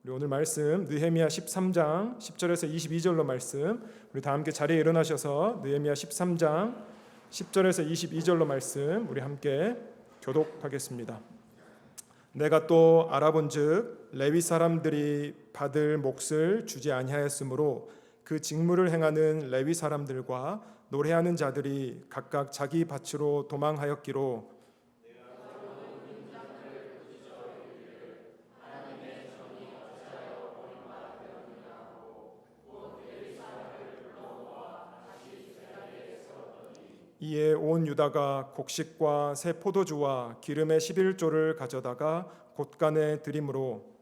우리 오늘 말씀 느헤미야 13장 10절에서 22절로 말씀, 우리 다 함께 자리에 일어나셔서 느헤미야 13장 10절에서 22절로 말씀 우리 함께 교독하겠습니다. 내가 또 알아본즉 레위 사람들이 받을 몫을 주지 아니하였으므로 그 직무를 행하는 레위 사람들과 노래하는 자들이 각각 자기 밭으로 도망하였기로 이에 온 유다가 곡식과 새 포도주와 기름의 11조를 가져다가 곳간에 드림으로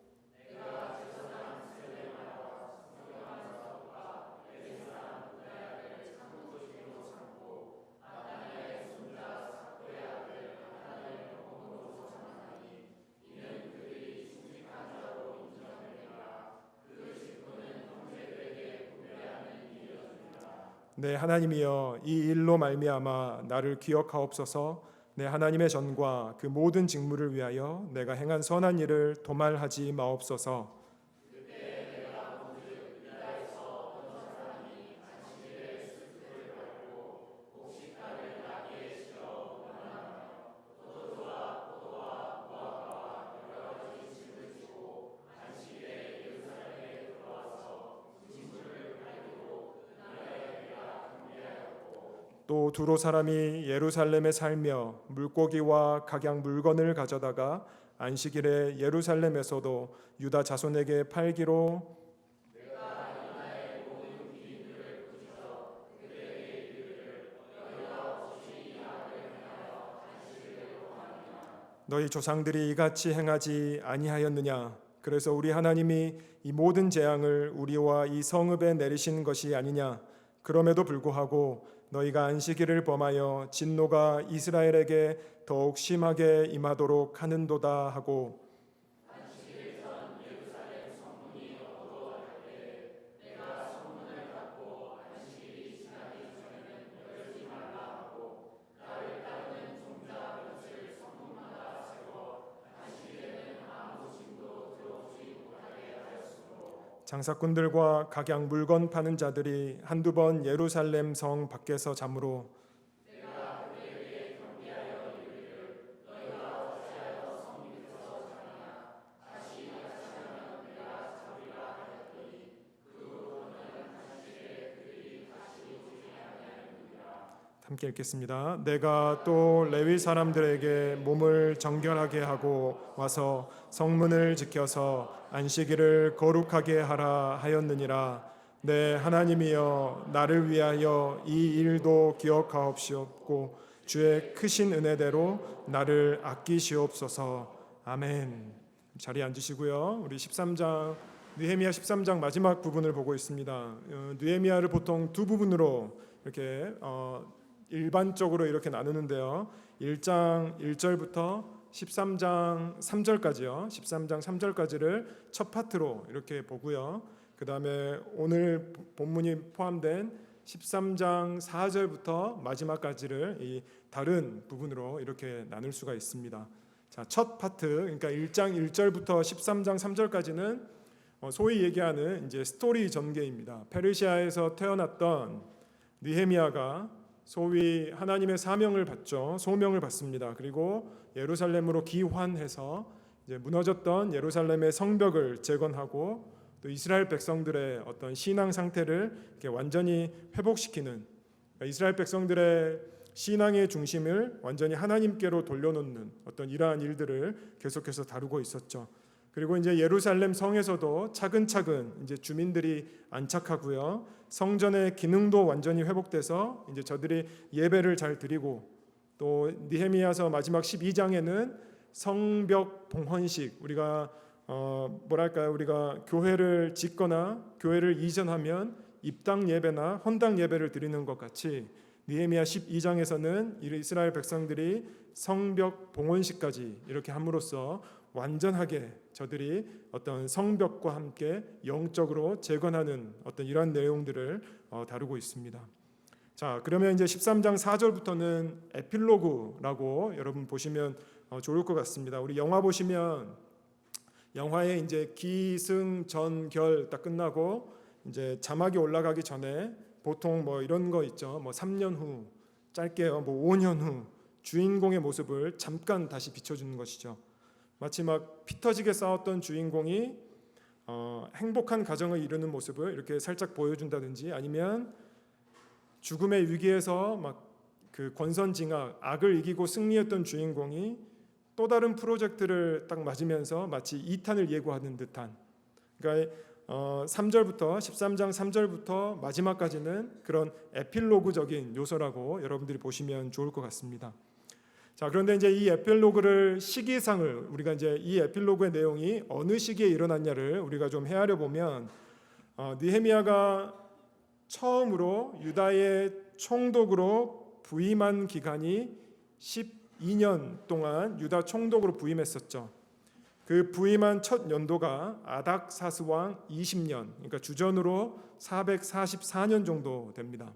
내 하나님이여, 이 일로 말미암아 나를 기억하옵소서. 내 하나님의 전과 그 모든 직무를 위하여 내가 행한 선한 일을 도말하지 마옵소서. 또 두로 사람이 예루살렘에 살며 물고기와 각양 물건을 가져다가 안식일에 예루살렘에서도 유다 자손에게 팔기로 너희 조상들이 이같이 행하지 아니하였느냐? 그래서 우리 하나님이 이 모든 재앙을 우리와 이 성읍에 내리신 것이 아니냐? 그럼에도 불구하고 너희가 안식일을 범하여 진노가 이스라엘에게 더욱 심하게 임하도록 하는도다 하고 장사꾼들과 각양 물건 파는 자들이 한두 번 예루살렘 성 밖에서 잠으로 함께 읽겠습니다. 내가 또 레위 사람들에게 몸을 정결하게 하고 와서 성문을 지켜서 안식일을 거룩하게 하라 하였느니라. 내 하나님이여, 나를 위하여 이 일도 기억하옵시옵고 주의 크신 은혜대로 나를 아끼시옵소서. 아멘. 자리에 앉으시고요. 우리 13장 느헤미야 13장 마지막 부분을 보고 있습니다. 느헤미야를 보통 두 부분으로 이렇게 일반적으로 이렇게 나누는데요. 1장 1절부터 13장 3절까지요. 13장 3절까지를 첫 파트로 이렇게 보고요. 그 다음에 오늘 본문이 포함된 13장 4절부터 마지막까지를 이 다른 부분으로 이렇게 나눌 수가 있습니다. 자, 첫 파트, 그러니까 1장 1절부터 13장 3절까지는 소위 얘기하는 이제 스토리 전개입니다. 페르시아에서 태어났던 느헤미야가 소위 하나님의 사명을 받죠. 소명을 받습니다. 그리고 예루살렘으로 귀환해서 이제 무너졌던 예루살렘의 성벽을 재건하고 또 이스라엘 백성들의 어떤 신앙 상태를 이렇게 완전히 회복시키는, 그러니까 이스라엘 백성들의 신앙의 중심을 완전히 하나님께로 돌려놓는 어떤 이러한 일들을 계속해서 다루고 있었죠. 그리고 이제 예루살렘 성에서도 차근차근 이제 주민들이 안착하고요. 성전의 기능도 완전히 회복돼서 이제 저들이 예배를 잘 드리고, 또 느헤미야서 마지막 12장에는 성벽 봉헌식, 우리가 우리가 교회를 짓거나 교회를 이전하면 입당 예배나 헌당 예배를 드리는 것 같이 느헤미야 12장에서는 이스라엘 백성들이 성벽 봉헌식까지 이렇게 함으로써 완전하게 저들이 어떤 성벽과 함께 영적으로 재건하는 어떤 이러한 내용들을 다루고 있습니다. 자, 그러면 이제 13장 4절부터는 에필로그라고 여러분 보시면 좋을 것 같습니다. 우리 영화 보시면 영화의 이제 기승전결 딱 끝나고 이제 자막이 올라가기 전에 보통 뭐 이런 거 있죠. 뭐 3년 후, 짧게요. 뭐 5년 후 주인공의 모습을 잠깐 다시 비춰주는 것이죠. 마치 막 피 터지게 싸웠던 주인공이 행복한 가정을 이루는 모습을 이렇게 살짝 보여준다든지, 아니면 죽음의 위기에서 막 그 권선징악 악을 이기고 승리했던 주인공이 또 다른 프로젝트를 딱 맞으면서 마치 2탄을 예고하는 듯한, 그러니까 3절부터 13장 3절부터 마지막까지는 그런 에필로그적인 요소라고 여러분들이 보시면 좋을 것 같습니다. 자, 그런데 이제 이 에필로그를 시기상을 우리가 이제 이 에필로그의 내용이 어느 시기에 일어났냐를 우리가 좀 헤아려 보면 느헤미야가 처음으로 유다의 총독으로 부임한 기간이 12년 동안 유다 총독으로 부임했었죠. 그 부임한 첫 연도가 아닥사스 왕 20년, 그러니까 주전으로 444년 정도 됩니다.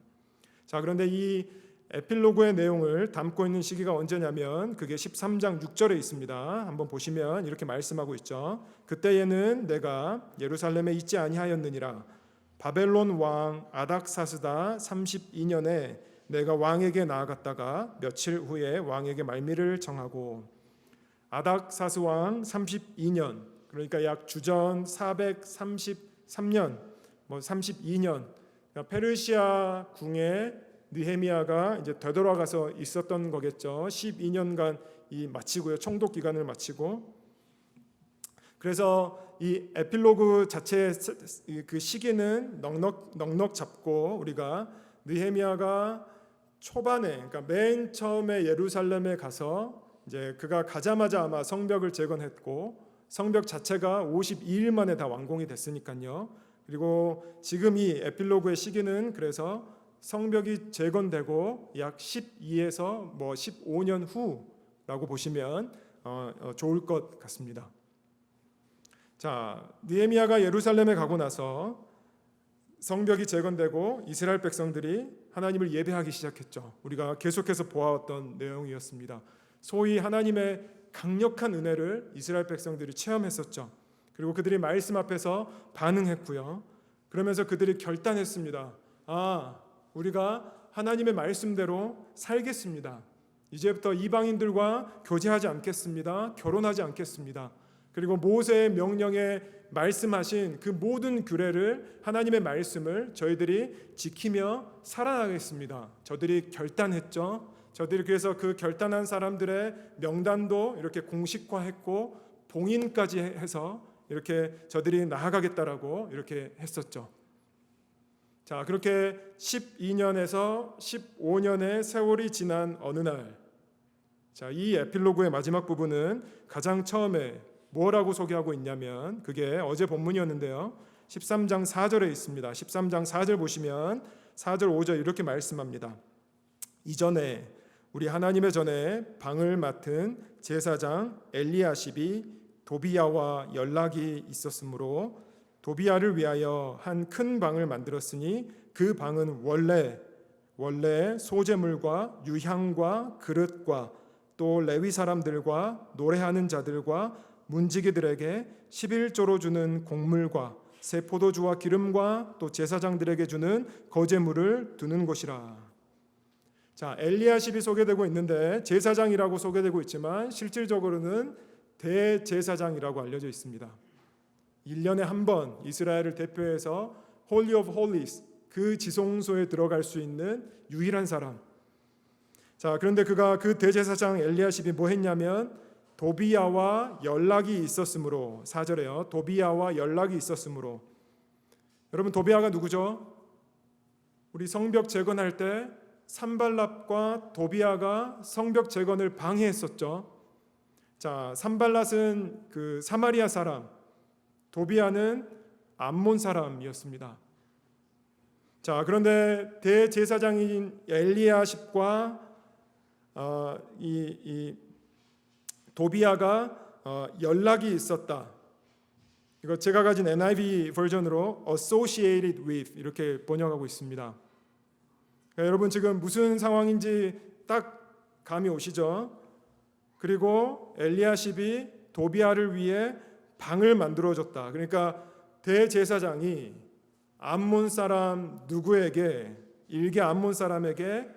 자, 그런데 이 에필로그의 내용을 담고 있는 시기가 언제냐면 그게 13장 6절에 있습니다. 한번 보시면 이렇게 말씀하고 있죠. 그때에는 내가 예루살렘에 있지 아니하였느니라. 바벨론 왕 아닥사스다 32년에 내가 왕에게 나아갔다가 며칠 후에 왕에게 말미를 정하고, 아닥사스 왕 32년, 그러니까 약 주전 433년, 뭐 32년, 그러니까 페르시아 궁에 느헤미야가 이제 되돌아가서 있었던 거겠죠. 12년간 이 마치고요, 총독 기간을 마치고. 그래서 이 에필로그 자체의 그 시기는 넉넉 잡고 우리가 느헤미야가 초반에, 그러니까 맨 처음에 예루살렘에 가서 이제 그가 가자마자 아마 성벽을 재건했고, 성벽 자체가 52일 만에 다 완공이 됐으니까요. 그리고 지금 이 에필로그의 시기는 그래서 성벽이 재건되고 약 12에서 뭐 15년 후라고 보시면 좋을 것 같습니다. 자, 느헤미야가 예루살렘에 가고 나서 성벽이 재건되고 이스라엘 백성들이 하나님을 예배하기 시작했죠. 우리가 계속해서 보아왔던 내용이었습니다. 소위 하나님의 강력한 은혜를 이스라엘 백성들이 체험했었죠. 그리고 그들이 말씀 앞에서 반응했고요. 그러면서 그들이 결단했습니다. 우리가 하나님의 말씀대로 살겠습니다. 이제부터 이방인들과 교제하지 않겠습니다. 결혼하지 않겠습니다. 그리고 모세의 명령에 말씀하신 그 모든 규례를, 하나님의 말씀을 저희들이 지키며 살아가겠습니다. 저들이 결단했죠. 저들이 그래서 그 결단한 사람들의 명단도 이렇게 공식화했고 봉인까지 해서 이렇게 저들이 나아가겠다라고 이렇게 했었죠. 자, 그렇게 12년에서 15년의 세월이 지난 어느 날, 자, 이 에필로그의 마지막 부분은 가장 처음에 뭐라고 소개하고 있냐면 그게 어제 본문이었는데요. 13장 4절에 있습니다. 13장 4절 보시면 4절 5절 이렇게 말씀합니다. 이전에 우리 하나님의 전에 방을 맡은 제사장 엘리야십이 도비야와 연락이 있었으므로 도비야를 위하여 한 큰 방을 만들었으니 그 방은 원래 소재물과 유향과 그릇과 또 레위 사람들과 노래하는 자들과 문지기들에게 11조로 주는 곡물과 새 포도주와 기름과 또 제사장들에게 주는 거제물을 두는 곳이라. 자, 엘리야십이 소개되고 있는데 제사장이라고 소개되고 있지만 실질적으로는 대제사장이라고 알려져 있습니다. 1년에 한 번 이스라엘을 대표해서 Holy of Holies, 그 지성소에 들어갈 수 있는 유일한 사람. 자, 그런데 그가 그 대제사장 엘리야십이 뭐 했냐면 도비야와 연락이 있었으므로, 4절에요. 도비야와 연락이 있었으므로. 여러분, 도비야가 누구죠? 우리 성벽 재건할 때 산발랏과 도비야가 성벽 재건을 방해했었죠. 자, 산발랏은 그 사마리아 사람, 도비야는 암몬 사람이었습니다. 자, 그런데 대제사장인 엘리야십과 이 도비야가 연락이 있었다. 이거 제가 가진 NIV 버전으로 associated with 이렇게 번역하고 있습니다. 그러니까 여러분 지금 무슨 상황인지 딱 감이 오시죠? 그리고 엘리야십이 도비야를 위해 방을 만들어줬다. 그러니까 대제사장이 암몬 사람 누구에게, 일개 암몬 사람에게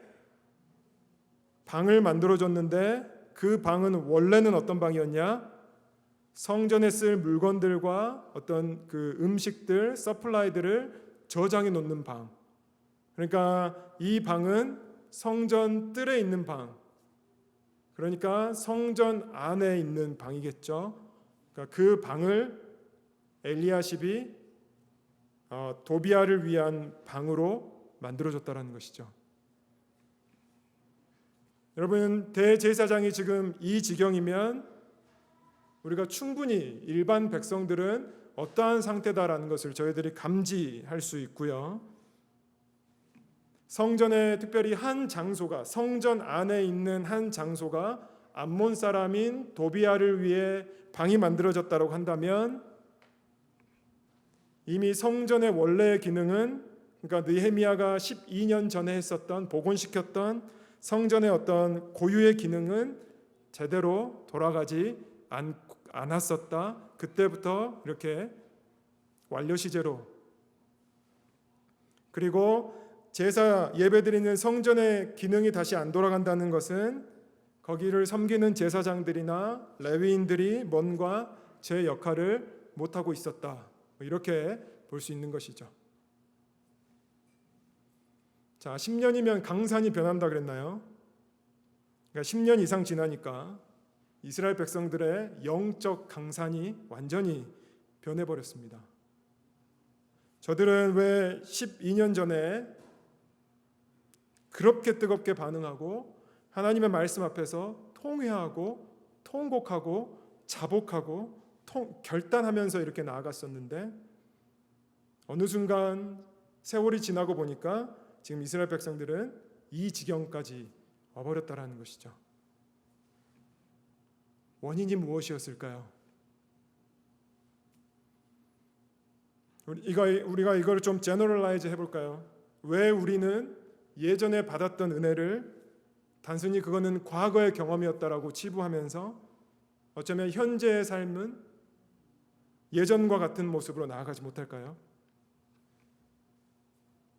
방을 만들어줬는데 그 방은 원래는 어떤 방이었냐? 성전에 쓸 물건들과 어떤 그 음식들, 서플라이들을 저장해 놓는 방. 그러니까 이 방은 성전 뜰에 있는 방. 그러니까 성전 안에 있는 방이겠죠. 그러니까 그 방을 엘리야십이 도비아를 위한 방으로 만들어줬다라는 것이죠. 여러분, 대제사장이 지금 이 지경이면 우리가 충분히 일반 백성들은 어떠한 상태다라는 것을 저희들이 감지할 수 있고요. 성전에 특별히 한 장소가, 성전 안에 있는 한 장소가 암몬 사람인 도비아를 위해 방이 만들어졌다고 한다면 이미 성전의 원래의 기능은, 그러니까 느헤미야가 12년 전에 했었던, 복원시켰던 성전의 어떤 고유의 기능은 제대로 돌아가지 않았었다. 그때부터 이렇게 완료 시제로, 그리고 제사 예배드리는 성전의 기능이 다시 안 돌아간다는 것은 거기를 섬기는 제사장들이나 레위인들이 뭔가 제 역할을 못하고 있었다. 이렇게 볼 수 있는 것이죠. 자, 10년이면 강산이 변한다 그랬나요? 그러니까 10년 이상 지나니까 이스라엘 백성들의 영적 강산이 완전히 변해버렸습니다. 저들은 왜 12년 전에 그렇게 뜨겁게 반응하고 하나님의 말씀 앞에서 통회하고 통곡하고 자복하고 결단하면서 이렇게 나아갔었는데 어느 순간 세월이 지나고 보니까 지금 이스라엘 백성들은 이 지경까지 와버렸다라는 것이죠. 원인이 무엇이었을까요? 우리가 이걸 좀 제너럴라이즈 해볼까요? 왜 우리는 예전에 받았던 은혜를 단순히 그거는 과거의 경험이었다라고 치부하면서 어쩌면 현재의 삶은 예전과 같은 모습으로 나아가지 못할까요?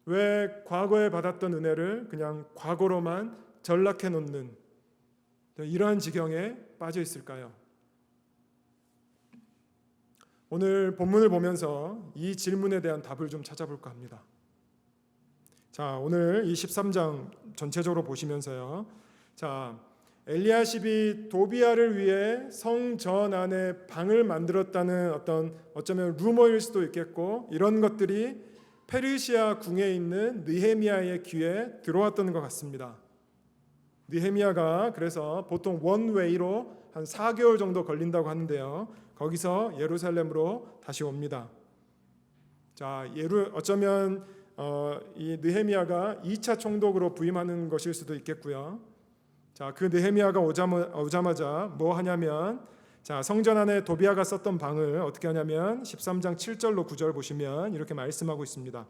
왜 과거에 받았던 은혜를 그냥 과거로만 전락해 놓는 이러한 지경에 빠져 있을까요? 오늘 본문을 보면서 이 질문에 대한 답을 좀 찾아볼까 합니다. 자, 오늘 이 13장 전체적으로 보시면서요. 자, 엘리야십이 도비아를 위해 성전 안에 방을 만들었다는 어쩌면 루머일 수도 있겠고, 이런 것들이 페르시아 궁에 있는 느헤미야의 귀에 들어왔던 것 같습니다. 느헤미야가 그래서 보통 원웨이로 한 4개월 정도 걸린다고 하는데요. 거기서 예루살렘으로 다시 옵니다. 자, 어쩌면 이 느헤미야가 2차 총독으로 부임하는 것일 수도 있겠고요. 자, 그 느헤미야가 오자마자 뭐 하냐면, 자, 성전 안에 도비아가 썼던 방을 어떻게 하냐면 13장 7절로 9절 보시면 이렇게 말씀하고 있습니다.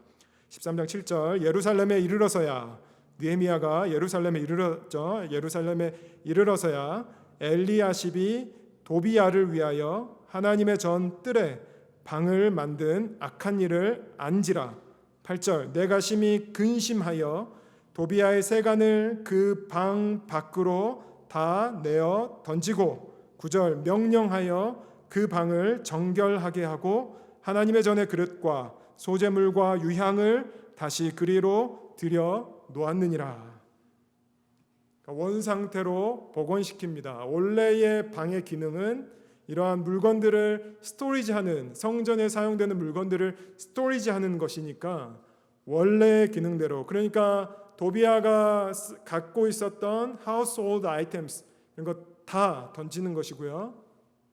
13장 7절, 예루살렘에 이르러서야, 느헤미야가 예루살렘에 이르렀죠. 예루살렘에 이르러서야 엘리야십이 도비아를 위하여 하나님의 전 뜰에 방을 만든 악한 일을 안지라. 8절, 내가 심히 근심하여 도비아의 세간을 그 방 밖으로 다 내어 던지고, 9절, 명령하여 그 방을 정결하게 하고 하나님의 전의 그릇과 소제물과 유향을 다시 그리로 들여 놓았느니라. 원상태로 복원시킵니다. 원래의 방의 기능은 이러한 물건들을 스토리지하는, 성전에 사용되는 물건들을 스토리지하는 것이니까 원래의 기능대로, 그러니까 도비아가 갖고 있었던 household items 이런 것 다 던지는 것이고요,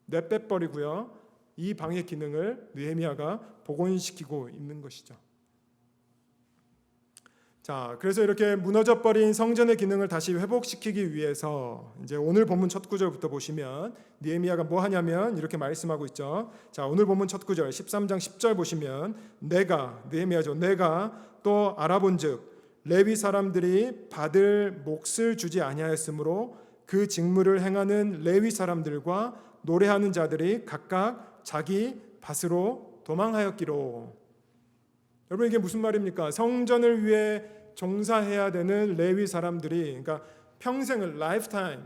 내빼버리고요, 이 방의 기능을 느헤미야가 복원시키고 있는 것이죠. 자, 그래서 이렇게 무너져버린 성전의 기능을 다시 회복시키기 위해서 이제 오늘 본문 첫 구절부터 보시면 느헤미야가 뭐 하냐면 이렇게 말씀하고 있죠. 자, 오늘 본문 첫 구절 13장 10절 보시면, 내가, 느헤미야죠, 내가 또 알아본즉 레위 사람들이 받을 몫을 주지 아니하였으므로 그 직무를 행하는 레위 사람들과 노래하는 자들이 각각 자기 밭으로 도망하였기로. 여러분 이게 무슨 말입니까? 성전을 위해 종사해야 되는 레위 사람들이, 그러니까 평생을 lifetime,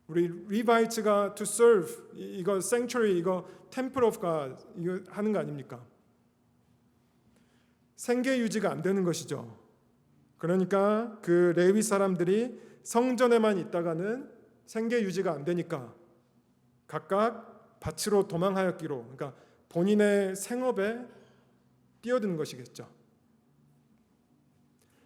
우리 리바이트가 to serve, 이거 sanctuary, 이거 temple of God 이거 하는 거 아닙니까? 생계 유지가 안 되는 것이죠. 그러니까 그 레위 사람들이 성전에만 있다가는 생계 유지가 안 되니까 각각 밭으로 도망하였기로, 그러니까 본인의 생업에 뛰어든 것이겠죠.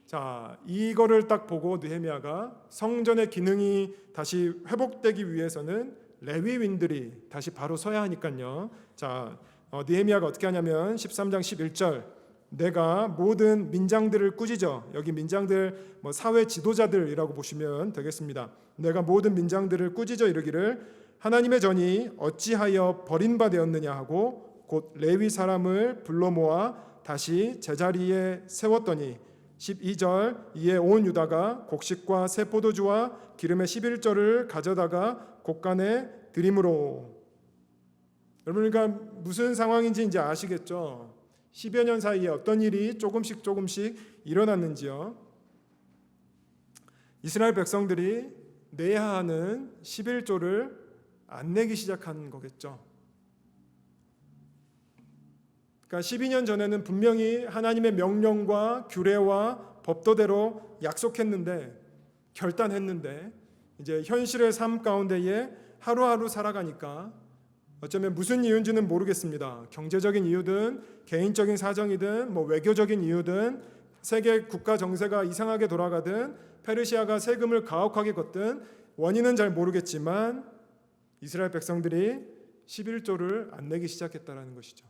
자, 이거를 딱 보고 느헤미야가 성전의 기능이 다시 회복되기 위해서는 레위인들이 다시 바로 서야 하니까요. 자, 느헤미야가 어떻게 하냐면 13장 11절, 내가 모든 민장들을 꾸짖어, 여기 민장들 사회 지도자들이라고 보시면 되겠습니다. 내가 모든 민장들을 꾸짖어 이르기를 하나님의 전이 어찌하여 버림바 되었느냐 하고 곧 레위 사람을 불러 모아 다시 제자리에 세웠더니 12절, 이에 온 유다가 곡식과 새 포도주와 기름의 11절을 가져다가 곡간에 드림으로. 여러분 그러니까 무슨 상황인지 이제 아시겠죠? 10여 년 사이에 어떤 일이 조금씩 일어났는지요. 이스라엘 백성들이 내야 하는 11조를 안 내기 시작한 거겠죠. 그러니까 12년 전에는 분명히 하나님의 명령과 규례와 법도대로 약속했는데, 결단했는데, 이제 현실의 삶 가운데에 하루하루 살아가니까 어쩌면 무슨 이유인지는 모르겠습니다. 경제적인 이유든 개인적인 사정이든 외교적인 이유든 세계 국가 정세가 이상하게 돌아가든 페르시아가 세금을 가혹하게 걷든 원인은 잘 모르겠지만 이스라엘 백성들이 11조를 안 내기 시작했다는 것이죠.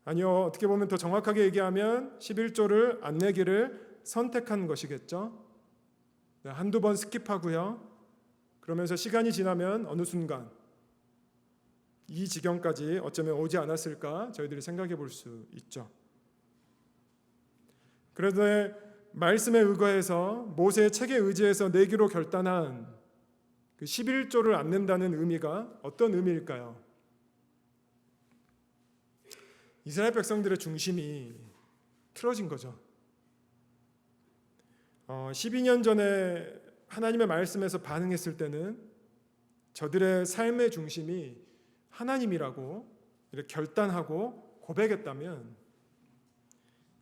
아니요, 어떻게 보면 더 정확하게 얘기하면 11조를 안 내기를 선택한 것이겠죠. 한두 번 스킵하고요. 그러면서 시간이 지나면 어느 순간 이 지경까지 어쩌면 오지 않았을까 저희들이 생각해 볼 수 있죠. 그래도 말씀에 의거해서 모세의 책에 의지해서 내기로 결단한 그 11조를 안 낸다는 의미가 어떤 의미일까요? 이스라엘 백성들의 중심이 틀어진 거죠. 12년 전에 하나님의 말씀에서 반응했을 때는 저들의 삶의 중심이 하나님이라고 이렇게 결단하고 고백했다면,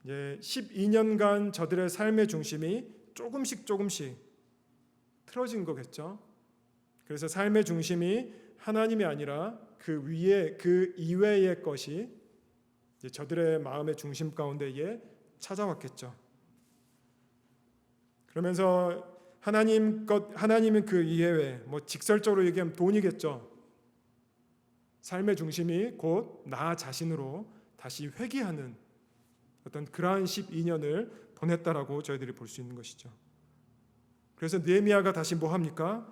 이제 12년간 저들의 삶의 중심이 조금씩 틀어진 거겠죠. 그래서 삶의 중심이 하나님이 아니라 그 위에, 그 이외의 것이 이제 저들의 마음의 중심 가운데에 찾아왔겠죠. 그러면서 하나님은 그 이외에 직설적으로 얘기하면 돈이겠죠. 삶의 중심이 곧 나 자신으로 다시 회귀하는 어떤 그러한 12년을 보냈다라고 저희들이 볼 수 있는 것이죠. 그래서 느헤미야가 다시 뭐 합니까?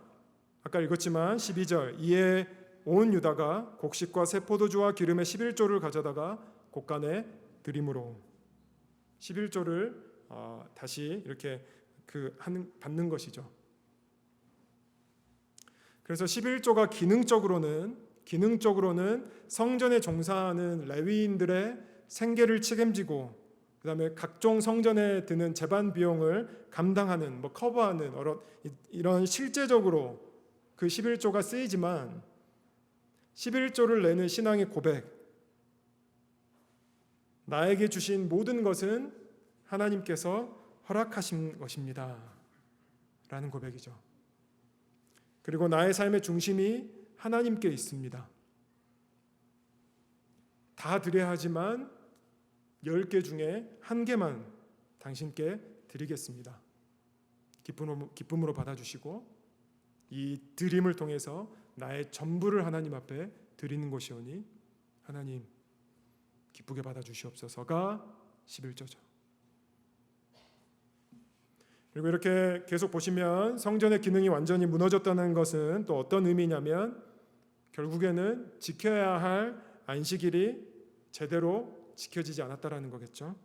아까 읽었지만 12절, 이에 온 유다가 곡식과 새 포도주와 기름의 11조를 가져다가 곡간에 드림으로. 11조를 다시 이렇게 받는 것이죠. 그래서 11조가 기능적으로는 성전에 종사하는 레위인들의 생계를 책임지고, 그다음에 각종 성전에 드는 제반 비용을 감당하는, 커버하는 이런 실제적으로 그 11조가 쓰이지만, 11조를 내는 신앙의 고백, 나에게 주신 모든 것은 하나님께서 허락하신 것입니다 라는 고백이죠. 그리고 나의 삶의 중심이 하나님께 있습니다. 다 드려야 하지만 10개 중에 1개만 당신께 드리겠습니다. 기쁨으로 받아주시고 이 드림을 통해서 나의 전부를 하나님 앞에 드리는 것이오니 하나님 기쁘게 받아주시옵소서가 11조죠. 그리고 이렇게 계속 보시면 성전의 기능이 완전히 무너졌다는 것은 또 어떤 의미냐면 결국에는 지켜야 할 안식일이 제대로 지켜지지 않았다라는 거겠죠.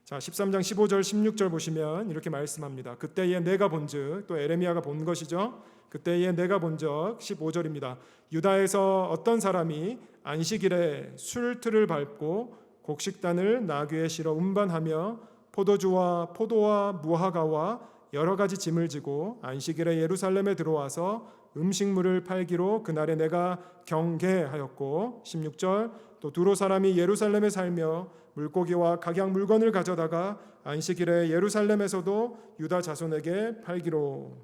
자, 13장 15절 16절 보시면 이렇게 말씀합니다. 그때에 내가 본즉, 또 에레미야가 본 것이죠. 그때에 내가 본즉 15절입니다. 유다에서 어떤 사람이 안식일에 술틀을 밟고 곡식단을 나귀에 실어 운반하며 포도주와 포도와 무화과와 여러 가지 짐을 지고 안식일에 예루살렘에 들어와서 음식물을 팔기로 그날에 내가 경계하였고, 16절 또 두로 사람이 예루살렘에 살며 물고기와 각양 물건을 가져다가 안식일에 예루살렘에서도 유다 자손에게 팔기로.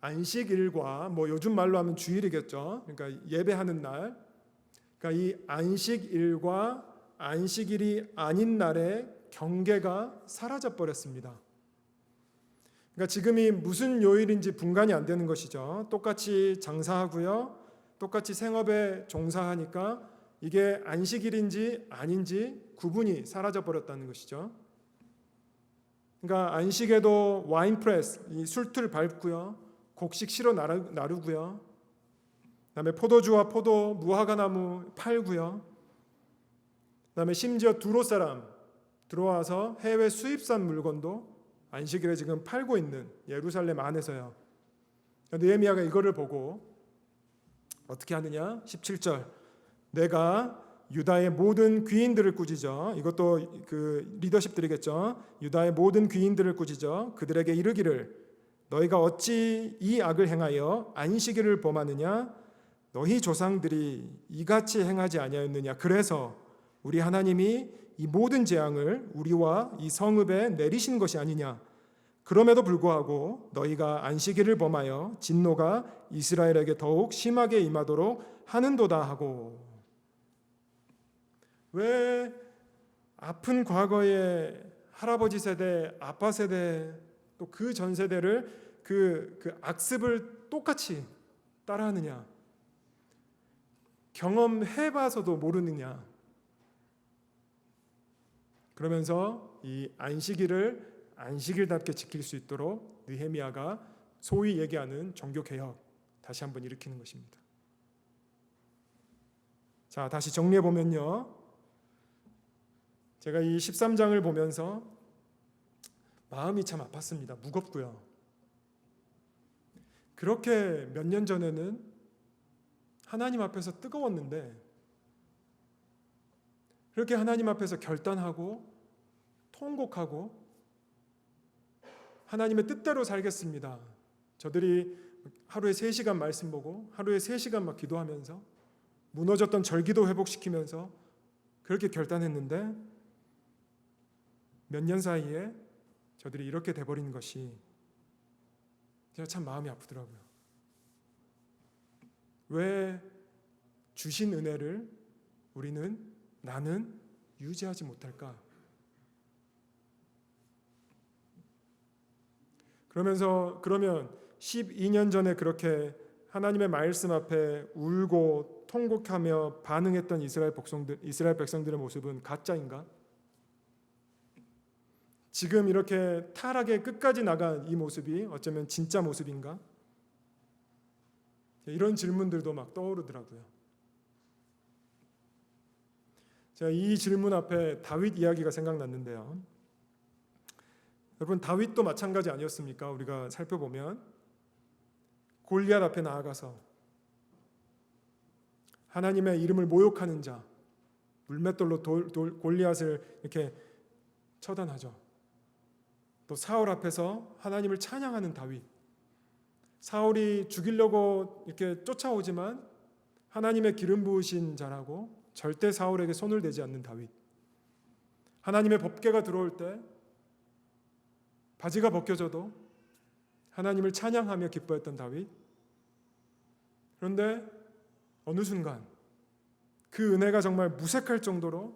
안식일과 뭐 요즘 말로 하면 주일이겠죠. 그러니까 예배하는 날. 그러니까 이 안식일과 안식일이 아닌 날의 경계가 사라져 버렸습니다. 그러니까 지금이 무슨 요일인지 분간이 안 되는 것이죠. 똑같이 장사하고요, 똑같이 생업에 종사하니까 이게 안식일인지 아닌지 구분이 사라져 버렸다는 것이죠. 그러니까 안식에도 와인 프레스, 이 술틀 밟고요, 곡식 실어 나르고요, 그다음에 포도주와 포도, 무화과나무 팔고요, 그다음에 심지어 두로 사람 들어와서 해외 수입산 물건도 안식일에 지금 팔고 있는 예루살렘 안에서요. 느헤미야가 이거를 보고 어떻게 하느냐? 17절 내가 유다의 모든 귀인들을 꾸짖어, 이것도 그 리더십들이겠죠. 유다의 모든 귀인들을 꾸짖어 그들에게 이르기를 너희가 어찌 이 악을 행하여 안식일을 범하느냐? 너희 조상들이 이같이 행하지 아니하였느냐? 그래서 우리 하나님이 이 모든 재앙을 우리와 이 성읍에 내리신 것이 아니냐? 그럼에도 불구하고 너희가 안식일을 범하여 진노가 이스라엘에게 더욱 심하게 임하도록 하는도다 하고. 왜 아픈 과거의 할아버지 세대, 아빠 세대, 또 그 전 세대를 그 악습을 똑같이 따라하느냐? 경험해봐서도 모르느냐? 그러면서 이 안식일을 안식일답게 지킬 수 있도록 느헤미야가 소위 얘기하는 종교개혁 다시 한번 일으키는 것입니다. 자, 다시 정리해 보면요, 제가 이 13장을 보면서 마음이 참 아팠습니다. 무겁고요. 그렇게 몇 년 전에는 하나님 앞에서 뜨거웠는데, 그렇게 하나님 앞에서 결단하고 통곡하고 하나님의 뜻대로 살겠습니다. 저들이 하루에 3시간 말씀 보고 하루에 3시간 막 기도하면서 무너졌던 절기도 회복시키면서 그렇게 결단했는데 몇 년 사이에 저들이 이렇게 돼버린 것이 제가 참 마음이 아프더라고요. 왜 주신 은혜를 나는 유지하지 못할까? 그러면 12년 전에 그렇게 하나님의 말씀 앞에 울고 통곡하며 반응했던 이스라엘 백성들의 모습은 가짜인가? 지금 이렇게 타락의 끝까지 나간 이 모습이 어쩌면 진짜 모습인가? 이런 질문들도 막 떠오르더라고요. 제가 이 질문 앞에 다윗 이야기가 생각났는데요. 여러분, 다윗도 마찬가지 아니었습니까? 우리가 살펴보면 골리앗 앞에 나아가서 하나님의 이름을 모욕하는 자, 물맷돌로 골리앗을 이렇게 처단하죠. 또 사울 앞에서 하나님을 찬양하는 다윗, 사울이 죽이려고 이렇게 쫓아오지만 하나님의 기름 부으신 자라고 절대 사울에게 손을 대지 않는 다윗, 하나님의 법궤가 들어올 때 바지가 벗겨져도 하나님을 찬양하며 기뻐했던 다윗. 그런데 어느 순간 그 은혜가 정말 무색할 정도로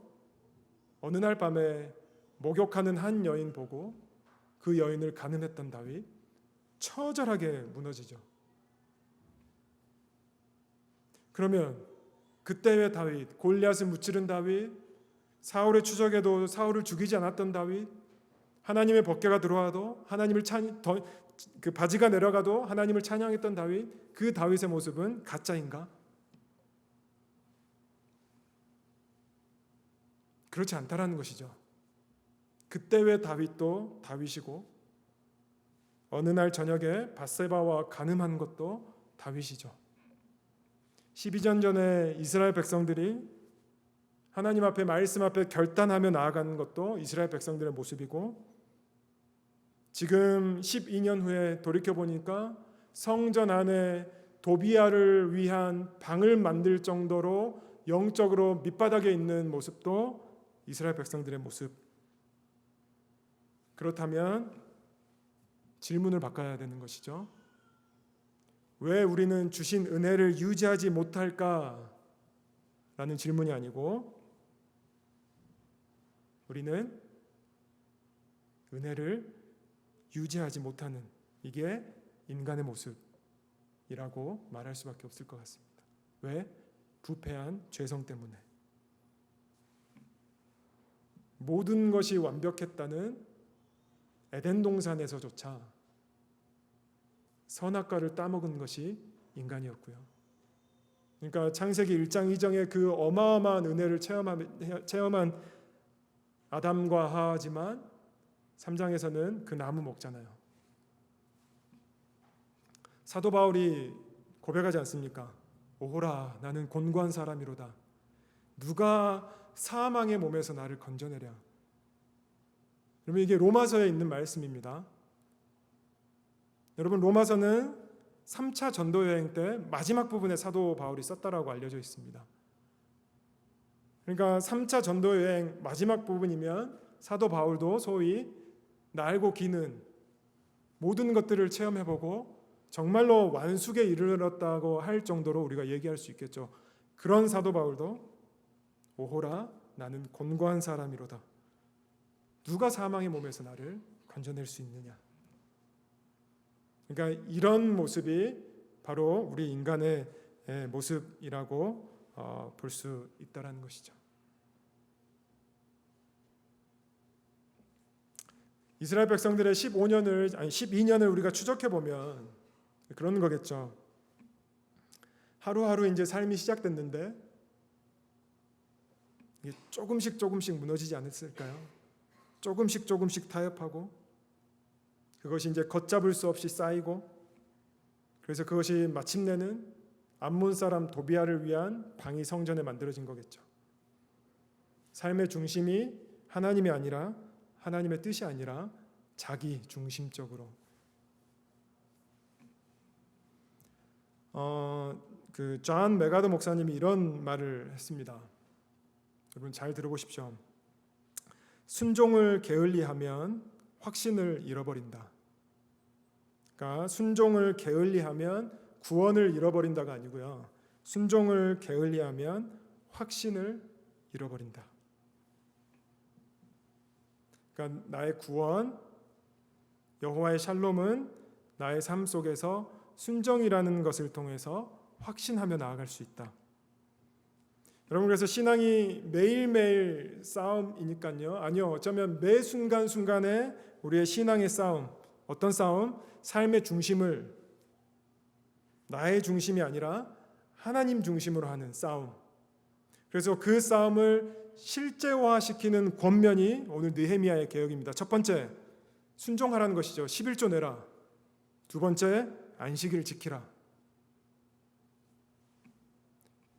어느 날 밤에 목욕하는 한 여인 보고 그 여인을 간음했던 다윗, 처절하게 무너지죠. 그러면 그때의 다윗, 골리앗을 무찌른 다윗, 사울의 추적에도 사울을 죽이지 않았던 다윗, 하나님의 법궤가 들어와도 그 바지가 내려가도 하나님을 찬양했던 다윗, 그 다윗의 모습은 가짜인가? 그렇지 않다라는 것이죠. 그때 왜 다윗도 다윗이고 어느 날 저녁에 밧세바와 간음한 것도 다윗이죠. 12년 전에 이스라엘 백성들이 하나님 앞에 말씀 앞에 결단하며 나아가는 것도 이스라엘 백성들의 모습이고 지금 12년 후에 돌이켜보니까 성전 안에 도비아를 위한 방을 만들 정도로 영적으로 밑바닥에 있는 모습도 이스라엘 백성들의 모습. 그렇다면 질문을 바꿔야 되는 것이죠. 왜 우리는 주신 은혜를 유지하지 못할까? 라는 질문이 아니고 우리는 은혜를 유지하지 못하는 이게 인간의 모습이라고 말할 수밖에 없을 것 같습니다. 왜? 부패한 죄성 때문에. 모든 것이 완벽했다는 에덴 동산에서조차 선악과를 따먹은 것이 인간이었고요. 그러니까 창세기 1장 2장의 그 어마어마한 은혜를 체험한 아담과 하와지만 3장에서는 그 나무 먹잖아요. 사도 바울이 고백하지 않습니까? 오호라 나는 곤고한 사람이로다. 누가 사망의 몸에서 나를 건져내랴. 여러분 이게 로마서에 있는 말씀입니다. 여러분 로마서는 3차 전도 여행 때 마지막 부분에 사도 바울이 썼다라고 알려져 있습니다. 그러니까 3차 전도 여행 마지막 부분이면 사도 바울도 소위 날고 기는 모든 것들을 체험해보고 정말로 완숙에 이르렀다고 할 정도로 우리가 얘기할 수 있겠죠. 그런 사도 바울도 오호라 나는 곤고한 사람이로다. 누가 사망의 몸에서 나를 건져낼 수 있느냐. 그러니까 이런 모습이 바로 우리 인간의 모습이라고 볼 수 있다는 것이죠. 이스라엘 백성들의 12년을 우리가 추적해 보면 그런 거겠죠. 하루하루 이제 삶이 시작됐는데 이게 조금씩 무너지지 않았을까요? 조금씩 타협하고 그것이 이제 걷잡을 수 없이 쌓이고 그래서 그것이 마침내는 암몬 사람 도비아를 위한 방이 성전에 만들어진 거겠죠. 삶의 중심이 하나님이 아니라 하나님의 뜻이 아니라 자기 중심적으로. 존 메가더 목사님이 이런 말을 했습니다. 여러분 잘 들어보십시오. 순종을 게을리하면 확신을 잃어버린다. 그러니까 순종을 게을리하면 구원을 잃어버린다가 아니고요. 순종을 게을리하면 확신을 잃어버린다. 그러니까 나의 구원, 여호와의 샬롬은 나의 삶 속에서 순종이라는 것을 통해서 확신하며 나아갈 수 있다. 여러분 그래서 신앙이 매일매일 싸움이니까요. 아니요. 어쩌면 매 순간순간에 우리의 신앙의 싸움, 어떤 싸움? 삶의 중심을 나의 중심이 아니라 하나님 중심으로 하는 싸움. 그래서 그 싸움을 실제화시키는 권면이 오늘 느헤미야의 개혁입니다. 첫 번째, 순종하라는 것이죠. 11조 내라. 두 번째, 안식일을 지키라.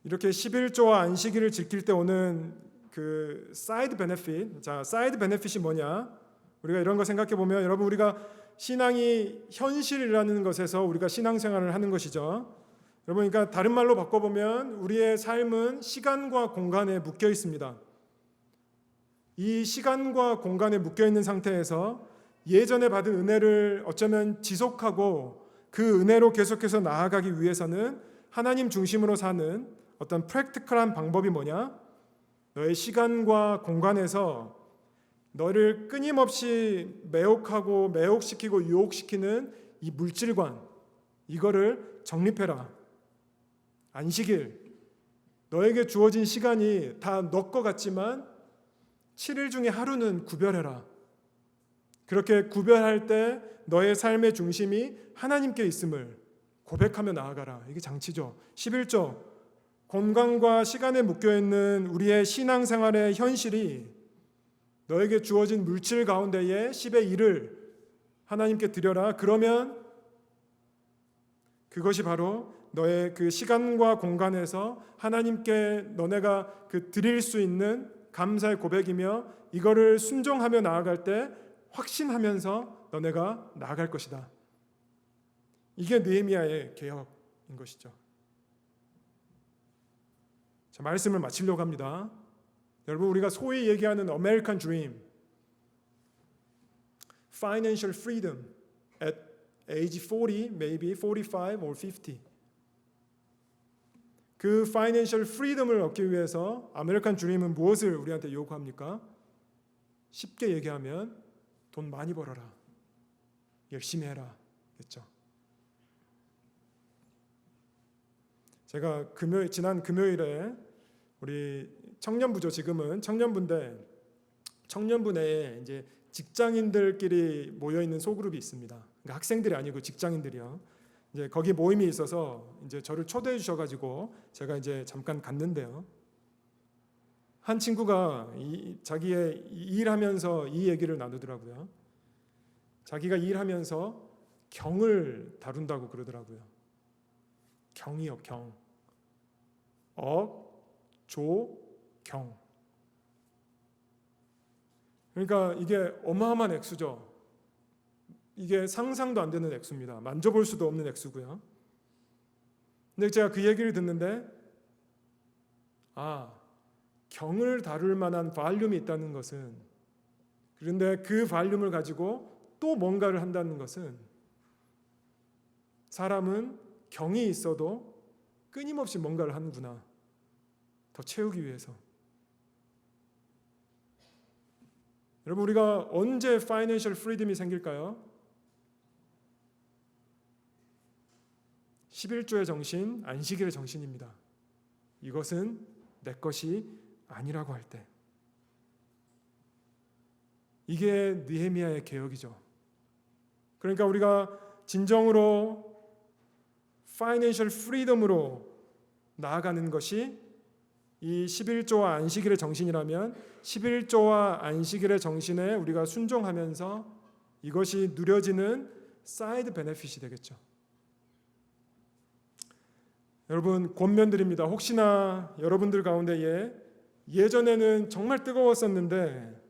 이렇게 11조와 안식일을 지킬 때 오는 그 사이드 베네핏. 자, 사이드 베네핏이 뭐냐? 우리가 이런 거 생각해 보면 여러분 우리가 신앙이 현실이라는 것에서 우리가 신앙생활을 하는 것이죠. 여러분 그러니까 다른 말로 바꿔 보면 우리의 삶은 시간과 공간에 묶여 있습니다. 이 시간과 공간에 묶여 있는 상태에서 예전에 받은 은혜를 어쩌면 지속하고 그 은혜로 계속해서 나아가기 위해서는 하나님 중심으로 사는 어떤 프랙티컬한 방법이 뭐냐? 너의 시간과 공간에서 너를 끊임없이 매혹하고 매혹시키고 유혹시키는 이 물질관, 이거를 정립해라. 안식일, 너에게 주어진 시간이 다 너 것 같지만 7일 중에 하루는 구별해라. 그렇게 구별할 때 너의 삶의 중심이 하나님께 있음을 고백하며 나아가라. 이게 장치죠. 11조, 공간과 시간에 묶여있는 우리의 신앙생활의 현실이 너에게 주어진 물질 가운데에 10의 1을 하나님께 드려라. 그러면 그것이 바로 너의 그 시간과 공간에서 하나님께 너네가 그 드릴 수 있는 감사의 고백이며 이거를 순종하며 나아갈 때 확신하면서 너네가 나아갈 것이다. 이게 느헤미야의 개혁인 것이죠. 자, 말씀을 마치려고 합니다. 여러분, 우리가 소위 얘기하는 American Dream, Financial Freedom at age 40, maybe 45 or 50. 그 Financial Freedom을 얻기 위해서 아메리칸 드림은 무엇을 우리한테 요구합니까? 쉽게 얘기하면 돈 많이 벌어라, 열심히 해라, 겠죠. 제가 지난 금요일에 우리 청년부죠. 지금은 청년부인데 청년부 내에 이제 직장인들끼리 모여 있는 소그룹이 있습니다. 그러니까 학생들이 아니고 직장인들이요. 이제 거기 모임이 있어서 이제 저를 초대해 주셔가지고 제가 이제 잠깐 갔는데요. 한 친구가 자기의 일하면서 이 얘기를 나누더라고요. 자기가 일하면서 경을 다룬다고 그러더라고요. 경이요, 경. 조, 경. 그러니까 이게 어마어마한 액수죠. 이게 상상도 안 되는 액수입니다. 만져볼 수도 없는 액수고요. 근데 제가 그 얘기를 듣는데 경을 다룰 만한 발륨이 있다는 것은, 그런데 그 발륨을 가지고 또 뭔가를 한다는 것은 사람은 경이 있어도 끊임없이 뭔가를 하는구나. 더 채우기 위해서. 여러분, 우리가 언제 파이낸셜 프리덤이 생길까요? 11조의 정신, 안식일의 정신입니다. 이것은 내 것이 아니라고 할 때. 이게 느헤미야의 개혁이죠. 그러니까 우리가 진정으로 파이낸셜 프리덤으로 나아가는 것이 이 11조와 안식일의 정신이라면 11조와 안식일의 정신에 우리가 순종하면서 이것이 누려지는 사이드 베네핏이 되겠죠. 여러분, 권면드립니다. 혹시나 여러분들 가운데에 예전에는 정말 뜨거웠었는데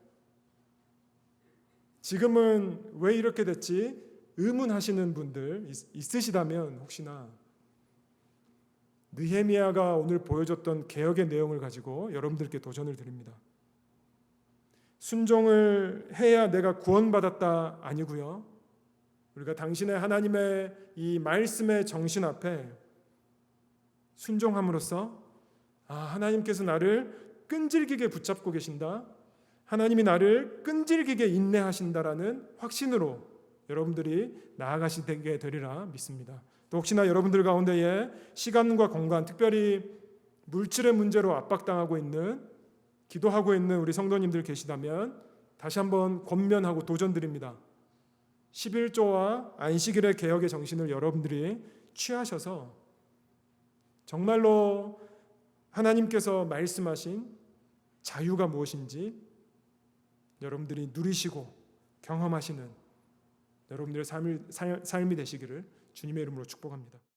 지금은 왜 이렇게 됐지? 의문하시는 분들 있으시다면 혹시나 느헤미야가 오늘 보여줬던 개혁의 내용을 가지고 여러분들께 도전을 드립니다. 순종을 해야 내가 구원받았다 아니고요. 우리가 당신의 하나님의 이 말씀의 정신 앞에 순종함으로써 하나님께서 나를 끈질기게 붙잡고 계신다. 하나님이 나를 끈질기게 인내하신다라는 확신으로 여러분들이 나아가시게 되리라 믿습니다. 또 혹시나 여러분들 가운데에 시간과 공간, 특별히 물질의 문제로 압박당하고 있는, 기도하고 있는 우리 성도님들 계시다면 다시 한번 권면하고 도전드립니다. 11조와 안식일의 개혁의 정신을 여러분들이 취하셔서 정말로 하나님께서 말씀하신 자유가 무엇인지 여러분들이 누리시고 경험하시는 여러분들의 삶이 되시기를 주님의 이름으로 축복합니다.